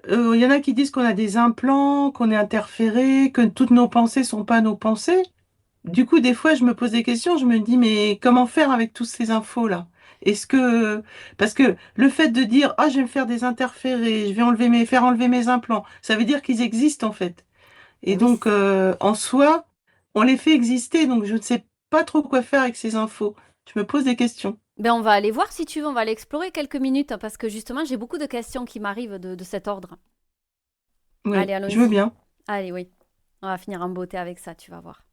Il y en a qui disent qu'on a des implants, qu'on est interféré, que toutes nos pensées sont pas nos pensées. Du coup, des fois, je me pose des questions, je me dis, mais comment faire avec toutes ces infos-là? Est-ce que, parce que le fait de dire, ah, je vais me faire des interférés, je vais faire enlever mes implants, ça veut dire qu'ils existent en fait. Et Ben oui, donc, en soi, on les fait exister, donc je ne sais pas trop quoi faire avec ces infos. Je me pose des questions. ben on va aller voir si tu veux, on va aller explorer quelques minutes, hein, parce que justement, j'ai beaucoup de questions qui m'arrivent de cet ordre. Oui, Allez, je veux allons-y. bien. Allez, oui. On va finir en beauté avec ça, tu vas voir.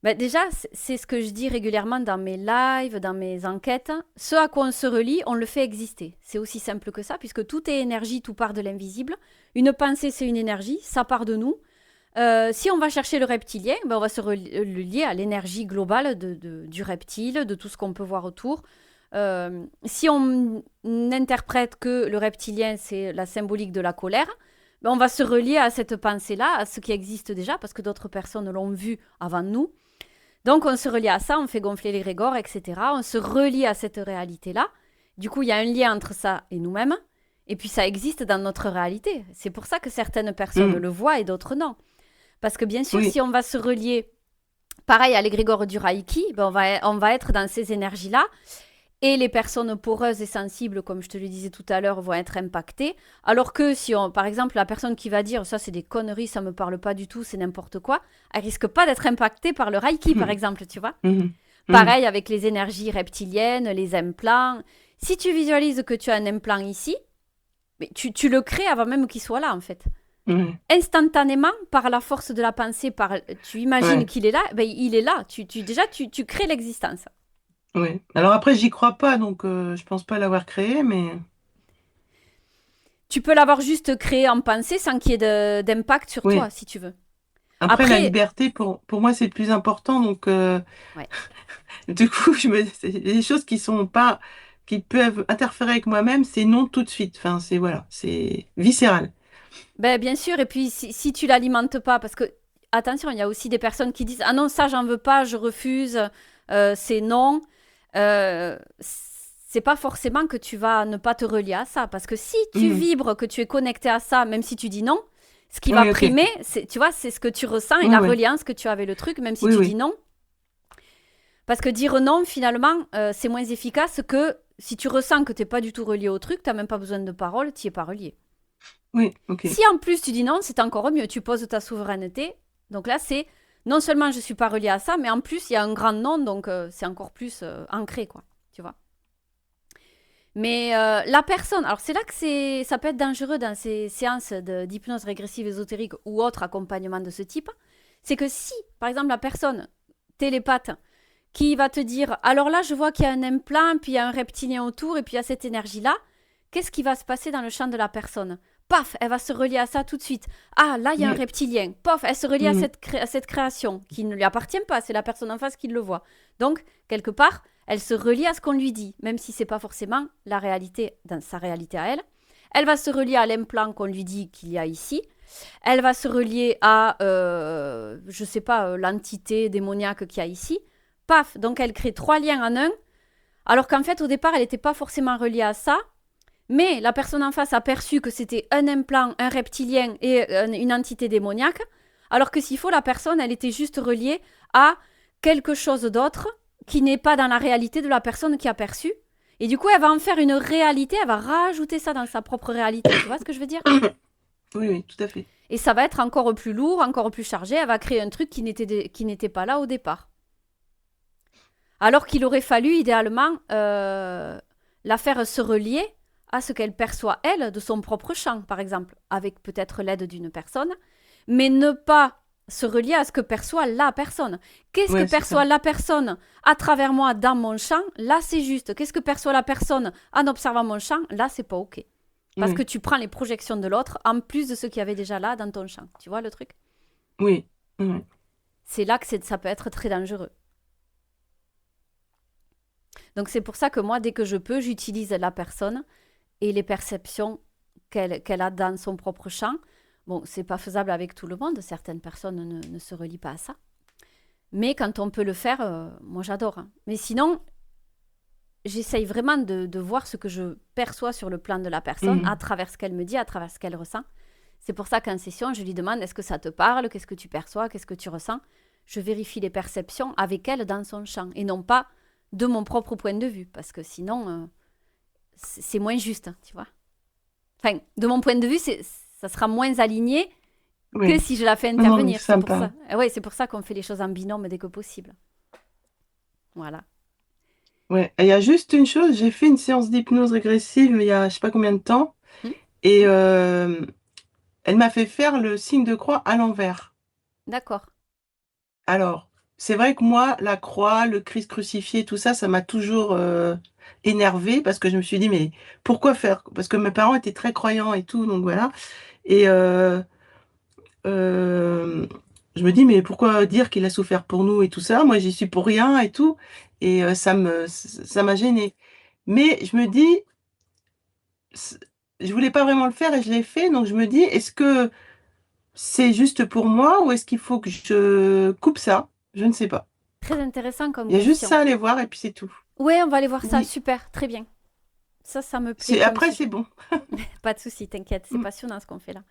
Ben déjà, c'est ce que je dis régulièrement dans mes lives, dans mes enquêtes. Ce à quoi on se relie, on le fait exister. C'est aussi simple que ça, puisque tout est énergie, tout part de l'invisible. Une pensée, c'est une énergie, ça part de nous. Si on va chercher le reptilien, ben on va se le lier à l'énergie globale du reptile, de tout ce qu'on peut voir autour. Si on n'interprète que le reptilien, c'est la symbolique de la colère, ben on va se relier à cette pensée-là, à ce qui existe déjà, parce que d'autres personnes l'ont vu avant nous. Donc on se relie à ça, on fait gonfler les grégores, etc. On se relie à cette réalité-là. Du coup, il y a un lien entre ça et nous-mêmes. Et puis ça existe dans notre réalité. C'est pour ça que certaines personnes Hmm. le voient et d'autres non. Parce que bien sûr, Oui, si on va se relier, pareil à l'égrégore du Reiki, ben on va être dans ces énergies-là. Et les personnes poreuses et sensibles, comme je te le disais tout à l'heure, vont être impactées. Alors que si on, par exemple, la personne qui va dire ça c'est des conneries, ça me parle pas du tout, c'est n'importe quoi, elle risque pas d'être impactée par le Reiki, par hmm, exemple, tu vois. hmm, hmm. Pareil avec les énergies reptiliennes, les implants. Si tu visualises que tu as un implant ici, mais tu le crées avant même qu'il soit là, en fait. Ouais, Instantanément, par la force de la pensée, tu imagines ouais, qu'il est là, ben, il est là. Déjà, tu crées l'existence. ouais. Alors après, j'y crois pas, donc je pense pas l'avoir créé, mais Tu peux l'avoir juste créé en pensée sans qu'il y ait d'impact sur oui. toi, si tu veux. Après, la Après, liberté, pour moi, c'est le plus important. Donc, ouais. du coup, c'est les choses qui sont pas, qui peuvent interférer avec moi-même, c'est non tout de suite. Enfin, c'est voilà, c'est viscéral. Ben, bien sûr, et puis si tu l'alimentes pas, parce que, attention, il y a aussi des personnes qui disent ah non, ça, j'en veux pas, je refuse, c'est non. C'est pas forcément que tu vas ne pas te relier à ça, parce que si tu Mhm. vibres, que tu es connecté à ça, même si tu dis non, ce qui va Oui, ok. primer, c'est, tu vois, c'est ce que tu ressens et Oui, la oui, reliance que tu as avec le truc, même si oui, tu dis oui, non. Parce que dire non, finalement, c'est moins efficace que si tu ressens que tu n'es pas du tout relié au truc, tu n'as même pas besoin de parole, tu n'y es pas relié. oui, ok. Si en plus tu dis non, c'est encore mieux. Tu poses ta souveraineté. Donc là, c'est non seulement je suis pas relié à ça, mais en plus il y a un grand non, donc c'est encore plus ancré, quoi. Tu vois. Mais la personne, alors c'est là que ça peut être dangereux dans ces séances d'hypnose régressive ésotérique ou autre accompagnement de ce type, c'est que si, par exemple, la personne télépathe qui va te dire alors là, je vois qu'il y a un implant, puis il y a un reptilien autour, et puis il y a cette énergie-là. Qu'est-ce qui va se passer dans le champ de la personne? Paf, elle va se relier à ça tout de suite. Ah, là, il y a un Oui, reptilien. Pof, elle se relie à mhm. à cette création qui ne lui appartient pas, c'est la personne en face qui le voit. Donc, quelque part, elle se relie à ce qu'on lui dit, même si c'est pas forcément la réalité, dans sa réalité à elle. Elle va se relier à l'implant qu'on lui dit qu'il y a ici. Elle va se relier à, je sais pas, l'entité démoniaque qu'il y a ici. Paf, donc elle crée trois liens en un, alors qu'en fait, au départ, elle n'était pas forcément reliée à ça. Mais la personne en face a perçu que c'était un implant, un reptilien et une entité démoniaque, alors que s'il faut, la personne, elle était juste reliée à quelque chose d'autre qui n'est pas dans la réalité de la personne qui a perçu. Et du coup, elle va en faire une réalité, elle va rajouter ça dans sa propre réalité. Tu vois ce que je veux dire? Oui, oui, tout à fait. Et ça va être encore plus lourd, encore plus chargé. Elle va créer un truc qui n'était pas là au départ. Alors qu'il aurait fallu, idéalement, la faire se relier à ce qu'elle perçoit, elle, de son propre champ, par exemple, avec peut-être l'aide d'une personne, mais ne pas se relier à ce que perçoit la personne. Qu'est-ce que Ouais, c'est perçoit ça. la personne à travers moi dans mon champ? Là, c'est juste. Qu'est-ce que perçoit la personne en observant mon champ? Là, c'est pas OK. Parce que Oui, tu prends les projections de l'autre en plus de ce qu'il y avait déjà là dans ton champ. Tu vois le truc? oui, oui. C'est là que ça peut être très dangereux. Donc c'est pour ça que moi, dès que je peux, j'utilise la personne et les perceptions qu'elle a dans son propre champ. Bon, c'est pas faisable avec tout le monde, certaines personnes ne se relient pas à ça. Mais quand on peut le faire, moi j'adore, hein. Mais sinon, j'essaye vraiment de voir ce que je perçois sur le plan de la personne à Mhm. travers ce qu'elle me dit, à travers ce qu'elle ressent. C'est pour ça qu'en session, je lui demande est-ce que ça te parle, qu'est-ce que tu perçois, qu'est-ce que tu ressens. Je vérifie les perceptions avec elle dans son champ et non pas de mon propre point de vue parce que sinon, c'est moins juste, tu vois. Enfin, de mon point de vue, ça sera moins aligné que Oui. si je la fais Non, non, mais intervenir. C'est ça me pour ça. parle. Ouais, c'est pour ça qu'on fait les choses en binôme dès que possible. Voilà. Ouais. Et il y a juste une chose, j'ai fait une séance d'hypnose régressive il y a je sais pas combien de temps, Hmm. et elle m'a fait faire le signe de croix à l'envers. D'accord. Alors, c'est vrai que moi, la croix, le Christ crucifié, tout ça, ça m'a toujours énervée parce que je me suis dit, mais pourquoi faire? Parce que mes parents étaient très croyants et tout, donc voilà. Et euh, je me dis, mais pourquoi dire qu'il a souffert pour nous et tout ça? Moi, j'y suis pour rien et tout. Et ça m'a gênée. Mais je me dis, c'est- je voulais pas vraiment le faire et je l'ai fait. Donc je me dis, est-ce que c'est juste pour moi ou est-ce qu'il faut que je coupe ça? Je ne sais pas. Très intéressant comme Il y a juste question. ça à aller voir et puis c'est tout. Ouais, on va aller voir ça. Oui. Super, très bien. Ça me plaît comme Après, c'est sujet. bon. Pas de souci, t'inquiète, c'est Mm. passionnant ce qu'on fait là.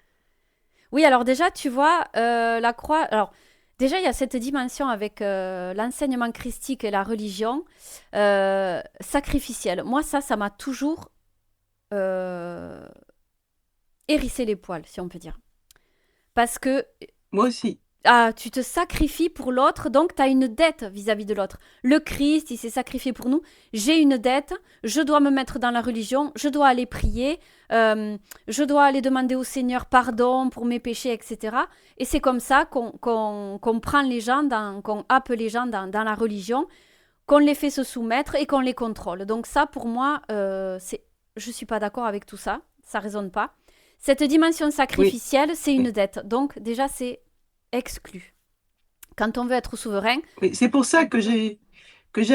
Oui, alors déjà, tu vois, la croix. Alors, déjà, il y a cette dimension avec l'enseignement christique et la religion sacrificielle. Moi, ça m'a toujours euh, hérissé les poils, si on peut dire. Parce que Moi aussi. tu te sacrifies pour l'autre, donc tu as une dette vis-à-vis de l'autre. Le Christ, il s'est sacrifié pour nous. J'ai une dette, je dois me mettre dans la religion, je dois aller prier, je dois aller demander au Seigneur pardon pour mes péchés, etc. Et c'est comme ça qu'on prend les gens, qu'on happe les gens dans la religion, qu'on les fait se soumettre et qu'on les contrôle. Donc ça, pour moi, je ne suis pas d'accord avec tout ça. Ça ne résonne pas. Cette dimension Oui. sacrificielle, c'est une Oui. dette. Donc déjà, c'est exclu. Quand on veut être souverain, Oui. C'est pour ça que j'ai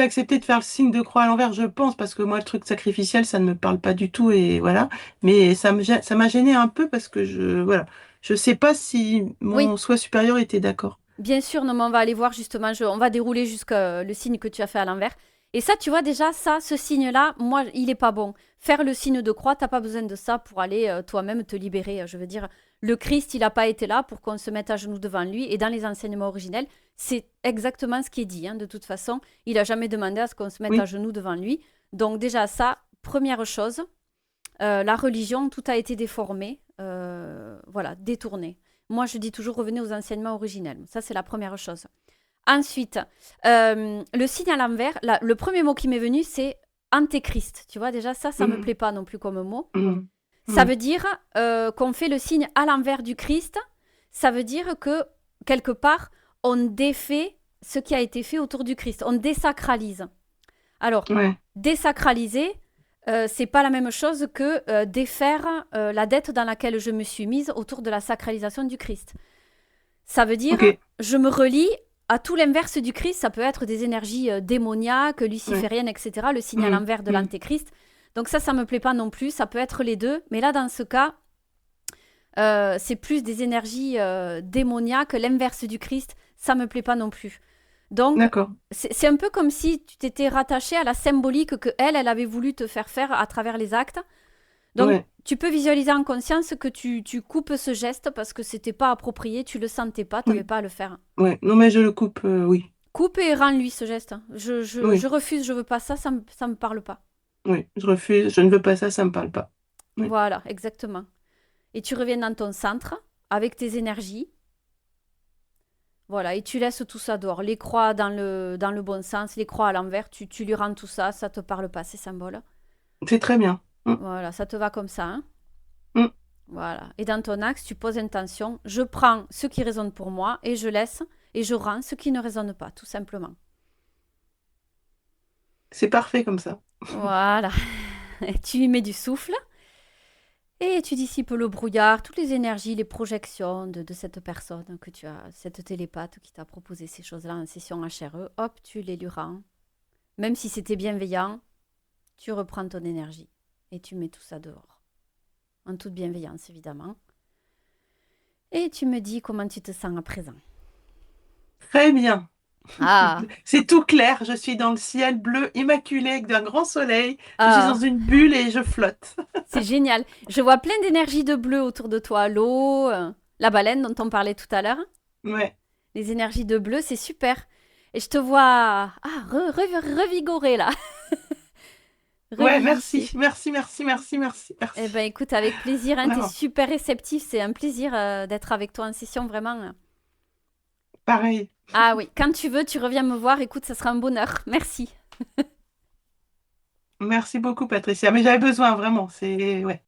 accepté de faire le signe de croix à l'envers, je pense, parce que moi, le truc sacrificiel, ça ne me parle pas du tout et voilà. Mais ça m'a gêné un peu parce que voilà, je sais pas si oui, mon soi supérieur était d'accord. bien sûr, non, mais on va aller voir justement, on va dérouler jusqu'à le signe que tu as fait à l'envers. Et ça, tu vois déjà, ça, ce signe-là, moi, il est pas bon. Faire le signe de croix, t'as pas besoin de ça pour aller toi-même te libérer. Je veux dire, le Christ, il n'a pas été là pour qu'on se mette à genoux devant lui. Et dans les enseignements originels, c'est exactement ce qui est dit, hein. De toute façon, il a jamais demandé à ce qu'on se mette à Oui, genoux devant lui. Donc déjà, ça, première chose, la religion, tout a été déformé, voilà, détourné. Moi, je dis toujours revenez aux enseignements originels. Ça, c'est la première chose. Ensuite, le signe à l'envers, le premier mot qui m'est venu, c'est antéchrist. Tu vois, déjà, ça me mm, plaît pas non plus comme mot. mm, Ça mm, veut dire qu'on fait le signe à l'envers du Christ. Ça veut dire que, quelque part, on défait ce qui a été fait autour du Christ. On désacralise. Alors, ouais, désacraliser, c'est pas la même chose que défaire la dette dans laquelle je me suis mise autour de la sacralisation du Christ. Ça veut dire, ok, je me relie à tout l'inverse du Christ. Ça peut être des énergies démoniaques, ouais, lucifériennes, etc. Le signe à mm, l'envers de mm, l'antéchrist. Donc ça me plaît pas non plus. Ça peut être les deux. Mais là, dans ce cas, c'est plus des énergies démoniaques. L'inverse du Christ, ça me plaît pas non plus. Donc, d'accord, c'est un peu comme si tu t'étais rattaché à la symbolique que elle avait voulu te faire faire à travers les actes. Donc, ouais, tu peux visualiser en conscience que tu coupes ce geste parce que c'était pas approprié, tu le sentais pas, tu n'avais oui, pas à le faire. ouais, non mais je le coupe, oui, Coupe et rends-lui ce geste. Je oui, refuse, je veux pas ça, ça me parle pas. oui, je refuse, je ne veux pas ça, ça me parle pas. Oui, Voilà, exactement. Et tu reviens dans ton centre avec tes énergies. Voilà, et tu laisses tout ça dehors. Les croix dans le bon sens, les croix à l'envers, tu lui rends tout ça, ça te parle pas, ces symboles. c'est très bien. Mm, Voilà, ça te va comme ça, hein. mm, Voilà. Et dans ton axe, tu poses intention. Je prends ce qui résonne pour moi et je laisse et je rends ce qui ne résonne pas, tout simplement. c'est parfait comme ça. Voilà. Tu y mets du souffle et tu dissipes le brouillard, toutes les énergies, les projections de cette personne que tu as, cette télépathe qui t'a proposé ces choses-là en session HRE. Hop, tu les lui rends. Même si c'était bienveillant, tu reprends ton énergie et tu mets tout ça dehors. En toute bienveillance, évidemment. Et tu me dis comment tu te sens à présent. Très bien. Ah, C'est tout clair, je suis dans le ciel bleu immaculé avec d'un grand soleil. Je suis dans ah, une bulle et je flotte. c'est génial. Je vois plein d'énergie de bleu autour de toi. L'eau, la baleine dont on parlait tout à l'heure. Ouais, Les énergies de bleu, c'est super. Et je te vois revigorer là, ouais, merci, revivifier. merci, merci, merci, merci, Eh merci. ben écoute, avec plaisir, hein, t'es Vraiment, super réceptif, c'est un plaisir d'être avec toi en session, vraiment. pareil. Ah oui, quand tu veux, tu reviens me voir, écoute, ça sera un bonheur. Merci. Merci beaucoup, Patricia. Mais j'avais besoin, vraiment. C'est, ouais.